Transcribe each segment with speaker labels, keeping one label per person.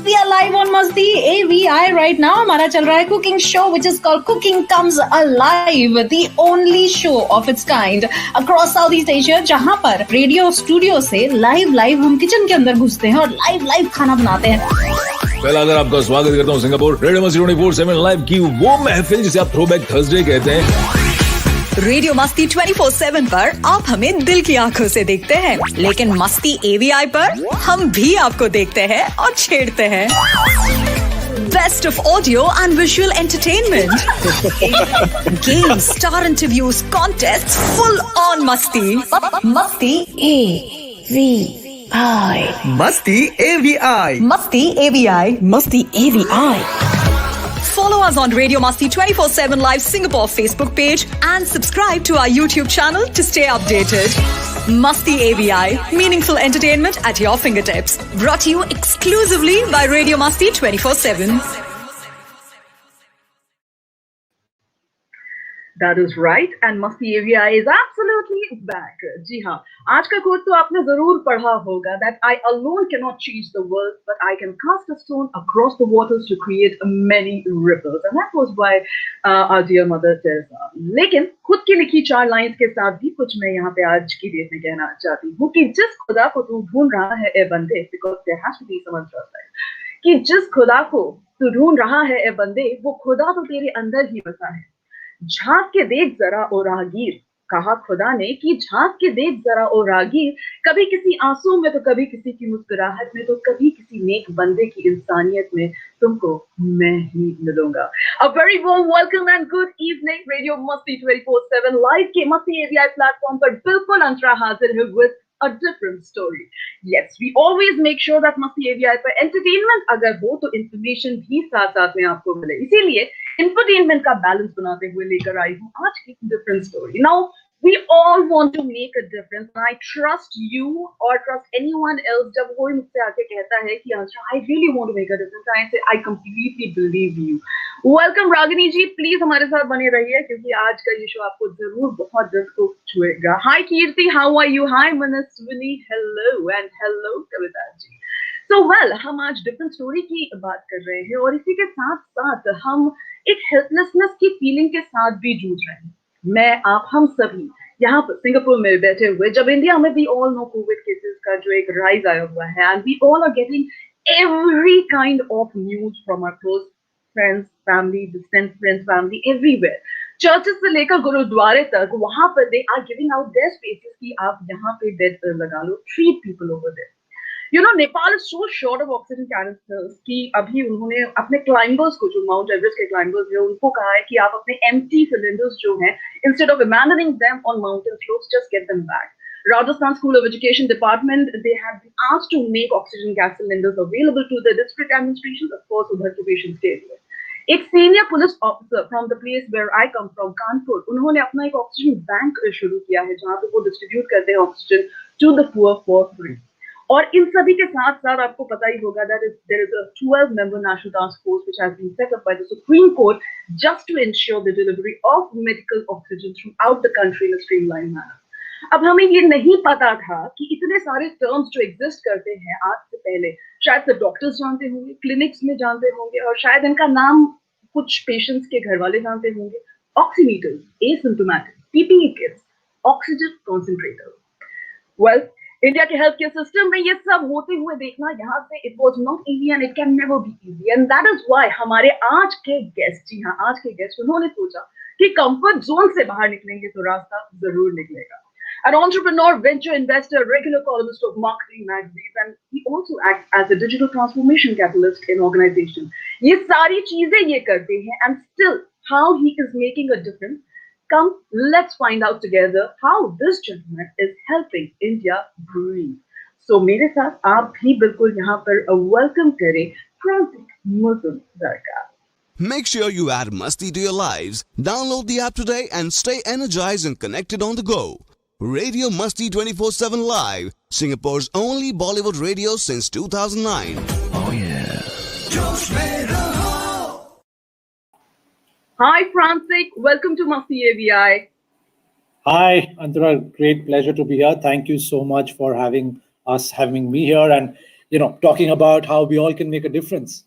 Speaker 1: We are live on MastiAVI right now. हमारा चल रहा है cooking show which is called Cooking Comes Alive, the only show of its kind across Southeast Asia, जहाँ पर radio studio से live हम kitchen के अंदर घुसते हैं और लाइव खाना बनाते हैं।
Speaker 2: पहला अगर आपका स्वागत करता हूँ सिंगापुर रेडियो मस्ती 24/7 लाइव की वो महफिल जिसे आप थ्रोबैक थर्सडे कहते हैं।
Speaker 3: रेडियो मस्ती 24/7 पर आप हमें दिल की आंखों से देखते हैं, लेकिन मस्ती AVI पर हम भी आपको देखते हैं और छेड़ते हैं। Best of audio and visual entertainment, games, star interviews, contests, full on masti. MastiAVI.
Speaker 4: MastiAVI.
Speaker 3: MastiAVI. MastiAVI. Follow us on Radio Masti 24/7 Live Singapore Facebook page and subscribe to our YouTube channel to stay updated. Masti AVI, meaningful entertainment at your fingertips. Brought to you exclusively by Radio Masti 24/7.
Speaker 5: That is right, and MastiAVI is absolutely back. जी हाँ, आज का coat तो आपने जरूर पढ़ा होगा that I alone cannot change the world, but I can cast a stone across the waters to create many ripples, and that was by our dear mother Teresa. लेकिन खुद की लिखी 4 लाइंस के साथ भी कुछ मैं यहाँ पे आज की डेट में कहना चाहती हूँ कि जिस खुदा को तू ढूंढ रहा है ए बंदे, because there has to be some trust, कि जिस खुदा को तू ढूंढ रहा है ए बंदे, वो खुदा तो तेरे अंदर ही बसा है। झांक के देख जरा ओ राहगीर, कहा खुदा ने कि झांक के देख जरा ओ राहगीर, कभी किसी आंसू में तो कभी किसी की मुस्कुराहट में तो कभी किसी नेक बंदे की इंसानियत में तुमको मैं ही मिलूंगा। A very warm welcome and good evening, Radio Masti 24/7 live के MastiAVI प्लेटफॉर्म पर बिल्कुल अंतरा हाजिर है with a different story. Yes, we always make sure that MastiAVI पर entertainment अगर हो तो information भी साथ में आपको मिले, इसीलिए infotainment का बैलेंस बनाते हुए लेकर आई हूँ आज की different story. Now, we all want to make a difference, and I trust you or trust anyone else जब कोई मुझसे आके कहता है कि I really want to make a difference, I say I completely believe you. Welcome Ragini ji, please हमारे साथ बने रहिए क्योंकि आज का ये शो आपको जरूर बहुत दिल को छुएगा। Hi Kirti, how are you? Hi Manaswini, hello and hello Kavita ji. So well, हम आज डिफरेंट स्टोरी की बात कर रहे हैं और इसी के साथ साथ हम एक हेल्पलेसनेस की फीलिंग के साथ भी जूझ रहे हैं। मैं, आप, हम सभी यहाँ पर सिंगापुर में बैठे हुए, जब इंडिया में भी ऑल नो कोविड केसेस का जो एक राइज आया हुआ है, and we all are getting every kind of news from our close friends, family, distant friends, family, everywhere, churches से लेकर गुरुद्वारे तक, वहां पर they are giving out their spaces कि आप यहाँ पे बेड लगा लो, treat people over there. You know, Nepal is so short of oxygen canisters कि अभी उन्होंने अपने क्लाइंबर्स को, जो माउंट एवरेस्ट के क्लाइंबर्स हैं, उनको कहा है कि आप अपने empty cylinders जो हैं, instead of abandoning them on mountain slopes, just get them back. Rajasthan School of Education Department, they have been asked to make oxygen gas cylinders available to the district administrations, of course, उधर के patients के लिए। एक senior police officer from the place where I come from, Kanpur, उन्होंने अपना एक oxygen bank शुरू किया है जहाँ पे वो डिस्ट्रीब्यूट करते हैं oxygen to the poor for free. और इन सभी के साथ साथ आपको पता ही होगा that there is a 12-member national task force which has been set up by the Supreme Court just to ensure the delivery of medical oxygen throughout the country in a streamlined manner. अब हमें ये नहीं पता था कि इतने सारे terms जो एग्जिस्ट करते हैं आज से पहले, शायद से डॉक्टर्स जानते होंगे, क्लिनिक्स में जानते होंगे, और शायद इनका नाम कुछ पेशेंट्स के घर वाले जानते होंगे। Oximeters, asymptomatic, PPE kits, oxygen concentrator. Well, India के हेल्थ केयर सिस्टम में ये सब होते हुए देखना यहाँ से it was not easy and it can never be easy, and that is why हमारे आज के गेस्ट, जी हाँ आज के गेस्ट, उन्होंने सोचा कि कंफर्ट जोन से बाहर निकलेंगे तो रास्ता जरूर निकलेगा। An entrepreneur, venture investor, regular columnist of marketing magazines, and he also acts as a digital transformation catalyst in organization. ये सारी चीजें ये करते हैं, and still how he is making a difference. Come, let's find out together how this gentleman is helping India breathe. So मेरे साथ आप भी बिल्कुल यहाँ पर welcome करें Frantic Muslim Zarka.
Speaker 4: Make sure you add Masti to your lives. Download the app today and stay energized and connected on the go. Radio Masti 24/7 Live, Singapore's only Bollywood radio since 2009. Oh yeah.
Speaker 5: Hi Frantic, welcome to MastiAVI.
Speaker 6: Hi Antara, great pleasure to be here. Thank you so much for having me here. And talking about how we all can make a difference.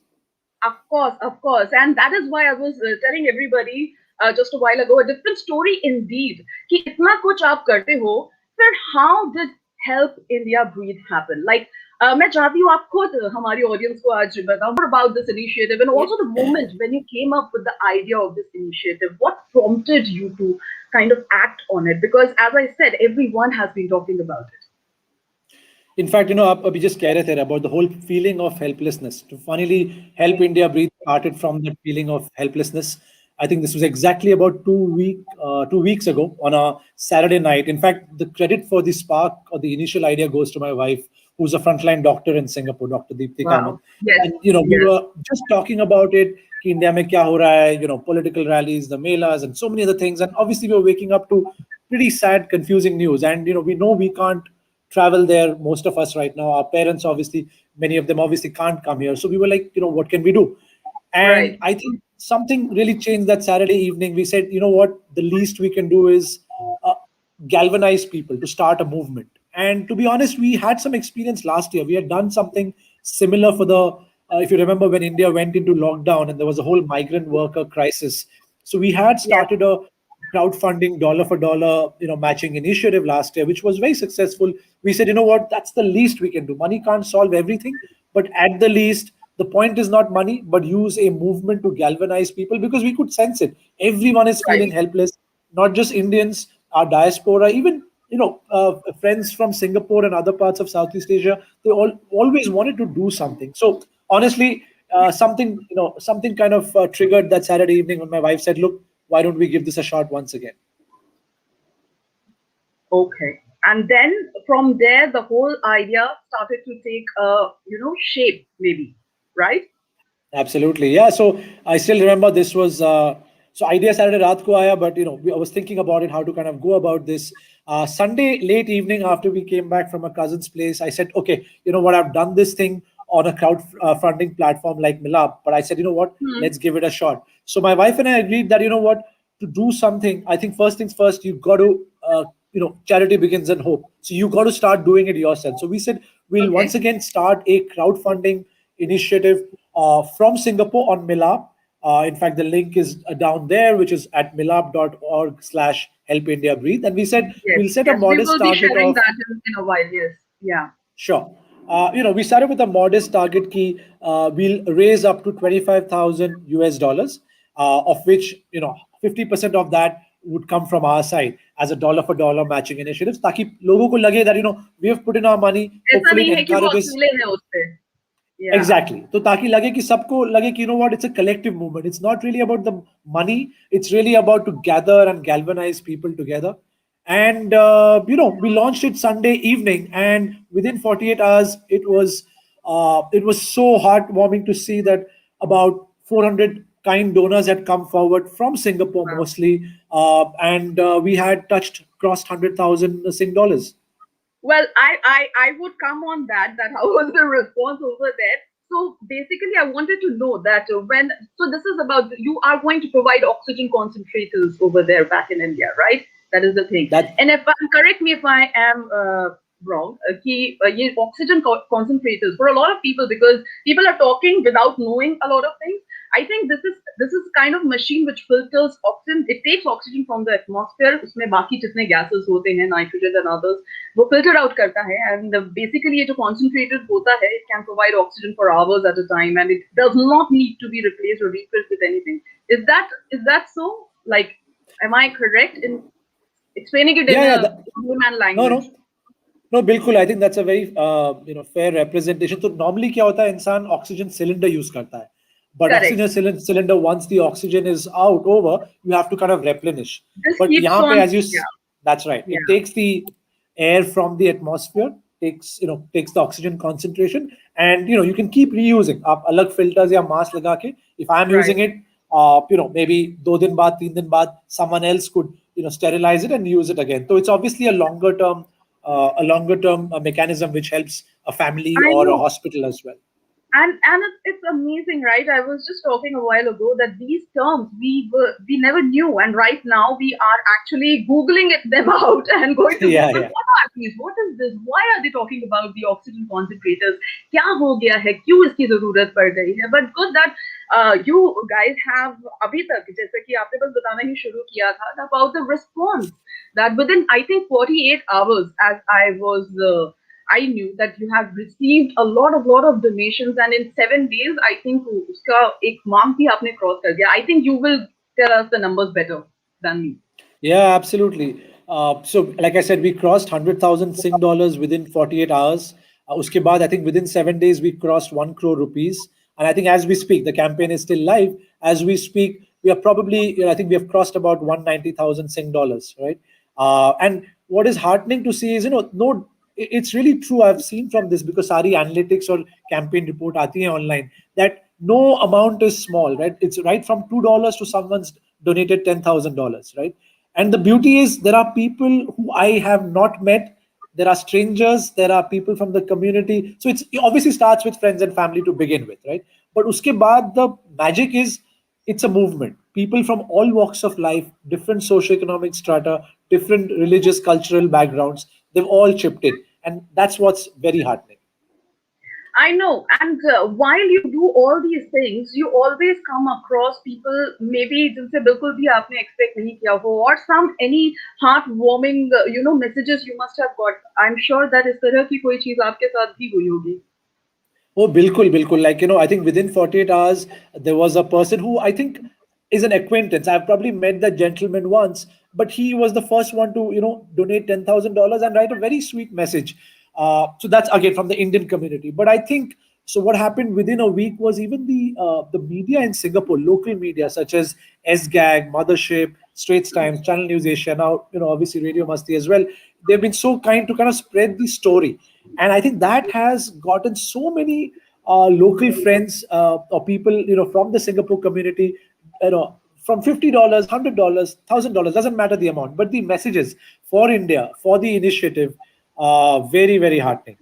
Speaker 5: Of course. And that is why I was telling everybody just a while ago, a different story indeed. कि इतना कुछ आप करते हो, फिर how did Help India Breathe happen? Like, मैं चाहती हूँ आप खुद हमारी audience को आज बताओ more about this initiative and also the moment when you came up with the idea of this initiative. What prompted you to kind of act on it? Because as I said, everyone has been talking about it.
Speaker 6: In fact, आप अभी just कह रहे थे about the whole feeling of helplessness. To finally help India breathe started from that feeling of helplessness. I think this was exactly about 2 weeks ago on a Saturday night. In fact, the credit for the spark or the initial idea goes to my wife, who's a frontline doctor in Singapore, Dr. Deepthi Kamath.
Speaker 5: Yes.
Speaker 6: And we were just talking about it. कि India में क्या हो रहा है, political rallies, the melas, and so many other things. And obviously, we were waking up to pretty sad, confusing news. And we know we can't travel there, most of us right now. Our parents, obviously, many of them obviously can't come here. So we were like, what can we do? And
Speaker 5: Right.
Speaker 6: I think something really changed that Saturday evening. We said, what, the least we can do is galvanize people to start a movement. And to be honest, we had some experience last year. We had done something similar for the, if you remember, when India went into lockdown and there was a whole migrant worker crisis. So we had started a crowdfunding dollar for dollar, matching initiative last year, which was very successful. We said, what, that's the least we can do. Money can't solve everything, but at the least, the point is not money, but use a movement to galvanize people, because we could sense it. Everyone is feeling helpless, not just Indians, our diaspora, even friends from Singapore and other parts of Southeast Asia. They all always wanted to do something. So honestly, something kind of triggered that Saturday evening when my wife said, "Look, why don't we give this a shot once again?"
Speaker 5: Okay. And then from there, the whole idea started to take shape, maybe, right?
Speaker 6: Absolutely, yeah. So I still remember this was so idea Saturday raat ko aaya, but I was thinking about it, how to kind of go about this. Sunday late evening after we came back from a cousin's place, I said, okay, you know what, I've done this thing on a crowdfunding platform like Milab, but I said, what, let's give it a shot. So my wife and I agreed that what, to do something, I think first things first, you've got to charity begins in hope. So you got to start doing it yourself. So we said we'll once again start a crowdfunding initiative from Singapore on Milab. In fact, the link is down there, which is at milab.org/help India breathe. And we said we'll set a modest
Speaker 5: we will
Speaker 6: target
Speaker 5: be sharing
Speaker 6: of
Speaker 5: that in a while. Yes, yeah.
Speaker 6: Sure. We started with a modest target key. We'll raise up to 25,000 US dollars, of which 50% of that would come from our side as a dollar for dollar matching initiatives. ताकि लोगों को लगे that we have put in our money. Hopefully, it encourages.
Speaker 5: Yeah.
Speaker 6: Exactly. So ताकि लगे कि सबको लगे कि what, it's a collective movement. It's not really about the money. It's really about to gather and galvanize people together. And we launched it Sunday evening, and within 48 hours, it was so heartwarming to see that about 400 kind donors had come forward from Singapore mostly, and we had crossed 100,000 Sing dollars.
Speaker 5: Well, I would come on that how was the response over there. So basically, I wanted to know that so this is about, you are going to provide oxygen concentrators over there back in India, right? That is the thing. And correct me if I am wrong, oxygen concentrators for a lot of people, because people are talking without knowing a lot of things. I think this is kind of machine which filters oxygen. It takes oxygen from the atmosphere. उसमें बाकी जितने gases होते हैं, nitrogen and others, वो filter out करता है. And basically ये जो concentrated होता है, it can provide oxygen for hours at a time, and it does not need to be replaced or refilled with anything. Is that so? Like, am I correct in explaining it in a human language?
Speaker 6: No, बिल्कुल. I think that's a very fair representation. So normally क्या होता है, इंसान oxygen cylinder use करता है. But oxygen cylinder, once the oxygen is over, you have to kind of replenish. But यहाँ पे, as you, that's right. It takes the air from the atmosphere, takes the oxygen concentration, and you can keep reusing. आप अलग filters या mask लगा के, if I'm using it, maybe 2 दिन बाद, 3 दिन बाद, someone else could sterilize it and use it again. So it's obviously a longer term mechanism which helps a family or a hospital as well.
Speaker 5: And it's amazing, right? I was just talking a while ago that these terms we never knew, and right now we are actually googling them out and going to
Speaker 6: Yeah,
Speaker 5: Google,
Speaker 6: yeah.
Speaker 5: what are these? What is this? Why are they talking about the oxygen concentrators? क्या हो गया है? क्यों इसकी जरूरत पड़ गई है? But good that you guys have अभी तक जैसे कि आपने बस बताना ही शुरू किया था about the response that within I think 48 hours as I knew that you have received a lot of donations, and in 7 days, I think uska ek mark bhi aapne cross kar diya. I think you will tell us the numbers better than me.
Speaker 6: Yeah, absolutely. So, like I said, we crossed 100,000 Sing dollars within 48 hours. Uske baad, I think within 7 days, we crossed 1 crore rupees. And I think as we speak, the campaign is still live. As we speak, we are probably, I think we have crossed about 190,000 Sing dollars, right? And what is heartening to see is, no, it's really true. I've seen from this because Sari analytics or campaign report aati hai online that no amount is small, right? It's right from $2 to someone's donated $10,000, right? And the beauty is, there are people who I have not met. There are strangers. There are people from the community. So it obviously starts with friends and family to begin with, right? But uske baad, the magic is it's a movement. People from all walks of life, different socioeconomic strata, different religious, cultural backgrounds, they've all chipped in. And that's what's very heartening.
Speaker 5: I know, and while you do all these things, you always come across people maybe जिनसे बिल्कुल भी आपने expect नहीं किया हो, or some any heartwarming messages you must have got. I'm sure that इस तरह की कोई चीज आपके साथ भी हुई होगी.
Speaker 6: Oh, bilkul, bilkul. Like, I think within 48 hours, there was a person who I think is an acquaintance. I've probably met that gentleman once, but he was the first one to, donate $10,000 and write a very sweet message. So that's again from the Indian community. But I think so. What happened within a week was even the media in Singapore, local media such as SGAG, Mothership, Straits Times, Channel News Asia, now obviously Radio Masti as well. They've been so kind to kind of spread the story, and I think that has gotten so many local friends or people from the Singapore community, from $50, $100, $1,000, doesn't matter the amount, but the messages for India, for the initiative, very, very heartening.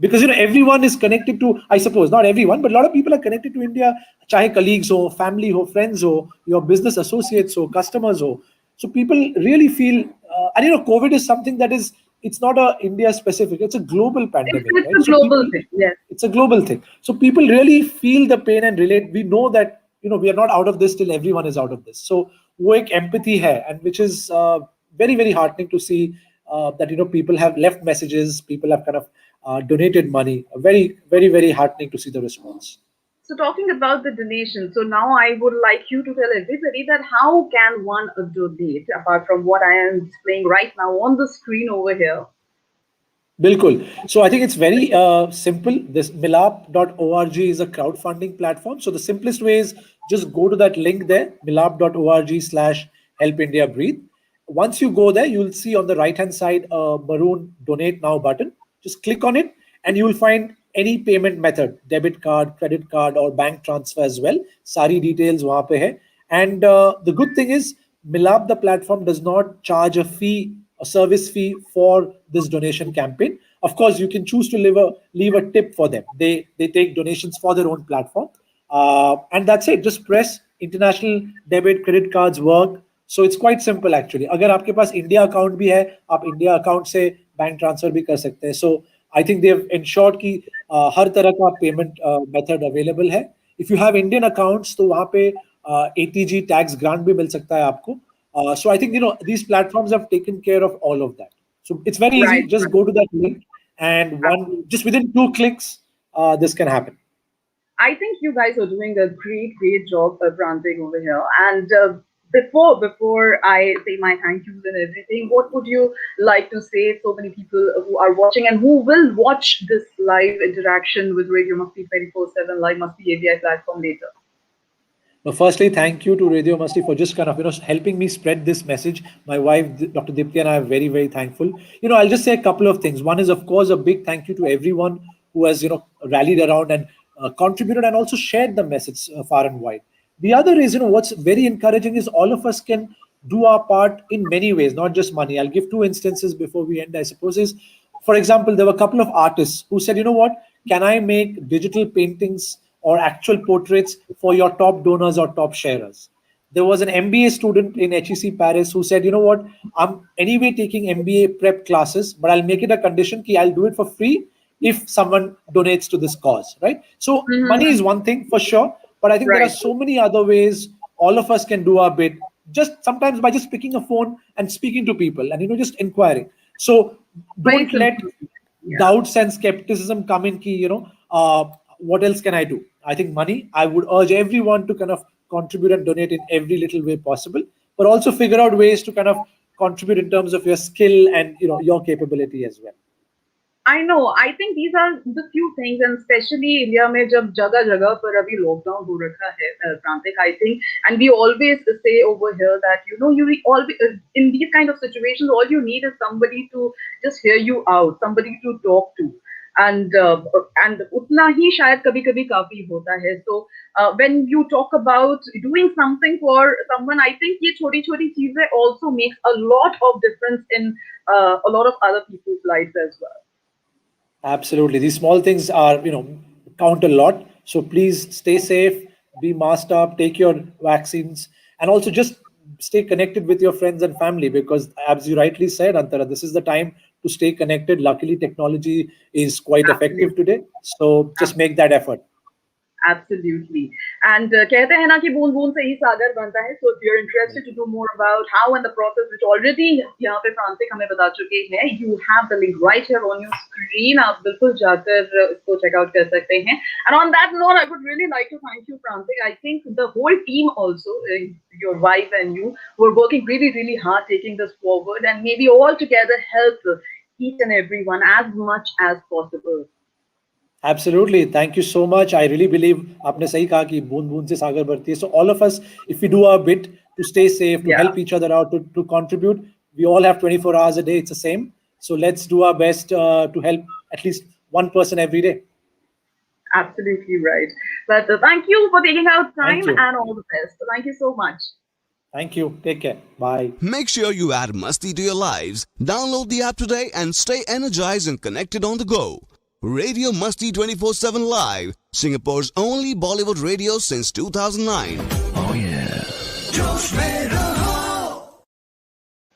Speaker 6: Because everyone is connected to, I suppose not everyone, but a lot of people are connected to India, chahe colleagues ho, family ho, friends ho, your business associates ho, customers ho. So people really feel, and COVID is something that is, it's not a India specific, it's a global pandemic,
Speaker 5: It's
Speaker 6: right?
Speaker 5: a
Speaker 6: So
Speaker 5: global
Speaker 6: people,
Speaker 5: thing, yes.
Speaker 6: it's a global thing. So people really feel the pain and relate. We know that we are not out of this till everyone is out of this. So wo ek empathy hai, and which is very, very heartening to see that people have left messages, people have kind of donated money. Very, very, very heartening to see the response.
Speaker 5: So talking about the donation, so now I would like you to tell everybody that how can one donate apart from what I am displaying right now on the screen over here.
Speaker 6: Bilkul. So I think it's very simple. This milap.org is a crowdfunding platform. So the simplest way is just go to that link there, milap.org/help India breathe. Once you go there, you'll see on the right-hand side a maroon donate now button. Just click on it and you will find any payment method, debit card, credit card, or bank transfer as well. Sari details wahan pe hai. And the good thing is Milap, the platform, does not charge a service fee for this donation campaign. Of course, you can choose to leave a tip for them. They take donations for their own platform. And that's it. Just press international debit, credit cards work. So it's quite simple actually. अगर आपके पास India account भी है, आप India account से bank transfer भी कर सकते हैं. So I think they've ensured कि हर तरह का payment method available है. If you have Indian accounts, तो वहाँ पे ATG tax grant भी मिल सकता है आपको. So I think these platforms have taken care of all of that. So it's very easy.
Speaker 5: Right.
Speaker 6: Just go to that link, and just within 2 clicks, this can happen.
Speaker 5: I think you guys are doing a great job branding over here. And before I say my thank yous and everything, what would you like to say? So many people who are watching and who will watch this live interaction with Radio Masti 24/7 live MastiAVI platform later.
Speaker 6: Now, firstly, thank you to Radio Masti for just kind of helping me spread this message. My wife, Dr. Dipti, and I are very, very thankful. I'll just say a couple of things. One is, of course, a big thank you to everyone who has rallied around and contributed and also shared the message far and wide. The other is, what's very encouraging is all of us can do our part in many ways, not just money. I'll give 2 instances before we end, I suppose. Is, for example, there were a couple of artists who said, you know what, can I make digital paintings or actual portraits for your top donors or top sharers? There was an MBA student in HEC Paris who said, you know what, I'm anyway taking MBA prep classes, but I'll make it a condition that I'll do it for free if someone donates to this cause, right? So money is one thing for sure, but I think there are so many other ways all of us can do our bit, just sometimes by just picking a phone and speaking to people and, just inquiring. So don't let doubts and skepticism come in, what else can I do? I think money, I would urge everyone to kind of contribute and donate in every little way possible, but also figure out ways to kind of contribute in terms of your skill and your capability as well.
Speaker 5: I know. I think these are the few things, and especially India में जब जगह पर अभी lockdown हो रखा है, Prantik, I think, and we always say over here that you always in these kind of situations, all you need is somebody to just hear you out, somebody to talk to, and उतना ही शायद कभी-कभी काफी होता है. So when you talk about doing something for someone, I think ये छोटी-छोटी चीजें also makes a lot of difference in a lot of other people's lives as well.
Speaker 6: Absolutely. These small things are, count a lot. So please stay safe, be masked up, take your vaccines, and also just stay connected with your friends and family, because as you rightly said, Antara, this is the time to stay connected. Luckily, technology is quite effective today. So just make that effort.
Speaker 5: Absolutely. And कहते हैं ना कि बूंद बूंद से ही सागर बनता है. So if you're interested to know more about how and the process, which already यहाँ पे Prantik हमें बता चुके हैं, you have the link right here on your screen. आप बिल्कुल जाकर इसको check out कर सकते हैं. And on that note, I would really like to thank you, Prantik. I think the whole team also, your wife and you, were working really, really hard taking this forward, and maybe all together help each and everyone as much as possible.
Speaker 6: Absolutely. Thank you so much. I really believe आपने सही कहा कि बूंद बूंद से सागर बढ़ती है. So all of us, if we do our bit to stay safe, to help each other out, to contribute, we all have 24 hours a day. It's the same. So let's do our best to help at least one person every day.
Speaker 5: Absolutely right. But thank you for taking out time, and all the best. Thank you so much.
Speaker 6: Thank you. Take care. Bye.
Speaker 4: Make sure you add Masti to your lives. Download the app today and stay energized and connected on the go. Radio Masti 24/7 Live, Singapore's only Bollywood radio since 2009.
Speaker 2: Oh yeah.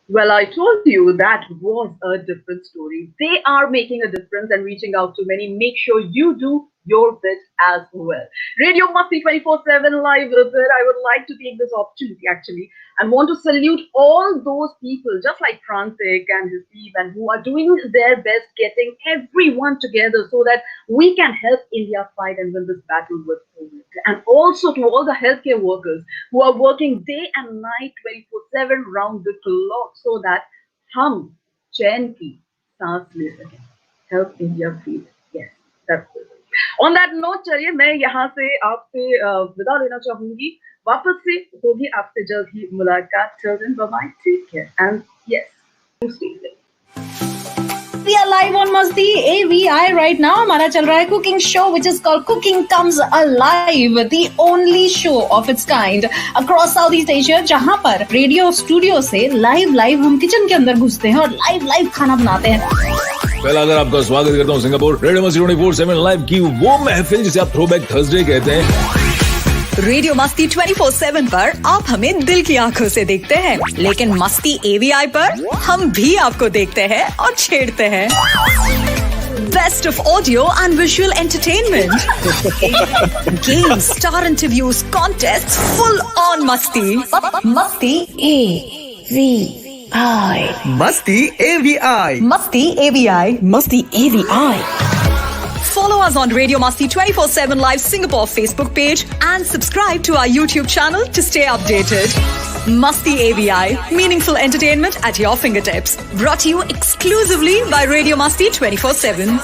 Speaker 5: Well, I told you that was a different story. They are making a difference and reaching out to many. Make sure you do your bit as well. Radio Masti 24/7 Live. I would like to take this opportunity actually and want to salute all those people, just like Prantik and Steve, and who are doing their best, getting everyone together so that we can help India fight and win this battle with COVID. And also to all the healthcare workers who are working day and night 24/7 round the clock so that hum चैन की सांस ले सकें. Help India breathe. Yes, that's it. On that note, चलिए मैं यहाँ से आपसे विदा लेना चाहूंगी. वापस से होगी आपसे जल्द ही मुलाकात. Till then, bye-bye, take care, and yes, you stay safe.
Speaker 1: We are live on MastiAVI right now. हमारा चल रहा है cooking show which is called Cooking Comes Alive, the only show of its kind across Southeast Asia, जहाँ पर radio studio से live हम kitchen के अंदर घुसते हैं और लाइव खाना बनाते हैं.
Speaker 2: पहला अगर आपका स्वागत करता हूँ सिंगापुर रेडियो मस्ती 24/7 लाइव की वो महफिल जिसे आप थ्रोबैक थर्सडे कहते हैं.
Speaker 3: रेडियो मस्ती 24/7 पर आप हमें दिल की आंखों से देखते हैं, लेकिन मस्ती AVI पर हम भी आपको देखते हैं और छेड़ते हैं. Best of audio and visual entertainment. Games, star interviews, contests, full on Masti. MastiAVI.
Speaker 7: MastiAVI.
Speaker 3: MastiAVI. MastiAVI. Follow us on Radio Masti 24/7 Live Singapore Facebook page and subscribe to our YouTube channel to stay updated. MastiAVI, meaningful entertainment at your fingertips. Brought to you exclusively by Radio Masti 24/7.